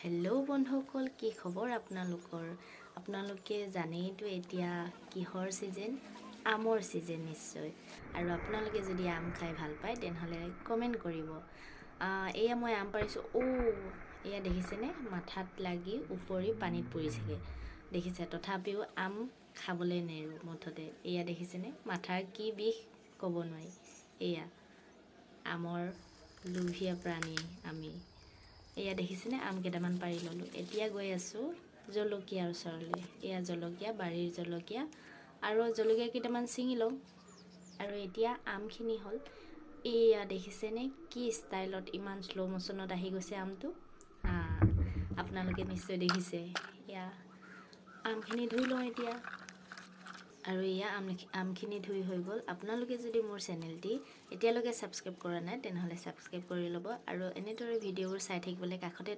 Hello' বন্ধুসকল, কি খবৰ আপোনালোকৰ? আপোনালোকে জানেইতো এতিয়া কিহৰ ছিজন? আমৰ ছিজন নিশ্চয়। আৰু আপোনালোকে যদি আম খাই ভাল পায় তেনেহ'লে কমেণ্ট কৰিব। এয়া মই আম পাৰিছোঁ। এয়া দেখিছেনে? মাথাত লাগি ওপৰি পানীত পৰিছেগৈ। দেখিছে? তথাপিও আম খাবলৈ নেৰোঁ মুঠতে। এয়া দেখিছেনে? মাথাৰ কি বিষ ক'ব নোৱাৰি। এয়া আমৰ লোভীয়া প্ৰাণী আমি। এয়া দেখিছেনে? আম কেইটামান পাৰি ল'লোঁ। এতিয়া গৈ আছোঁ জলকীয়াৰ ওচৰলৈ। এয়া জলকীয়া, বাৰীৰ জলকীয়া, আৰু জলকীয়া কেইটামান ছিঙি লওঁ। আৰু এতিয়া আমখিনি হ'ল, এয়া দেখিছেনে কি ষ্টাইলত ইমান শ্ল' মোশ্যনত আহি গৈছে আমটো। আপোনালোকে নিশ্চয় দেখিছে। এয়া আমখিনি ধুই লওঁ এতিয়া। আৰু এয়া আমখিনি ধুই হৈ গ'ল। আপোনালোকে যদি মোৰ চেনেলটি এতিয়ালৈকে ছাবস্ক্ৰাইব কৰা নাই তেনেহ'লে ছাবস্ক্ৰাইব কৰি ল'ব। আৰু এনেদৰে ভিডিঅ'বোৰ চাই থাকিবলৈ কাষতে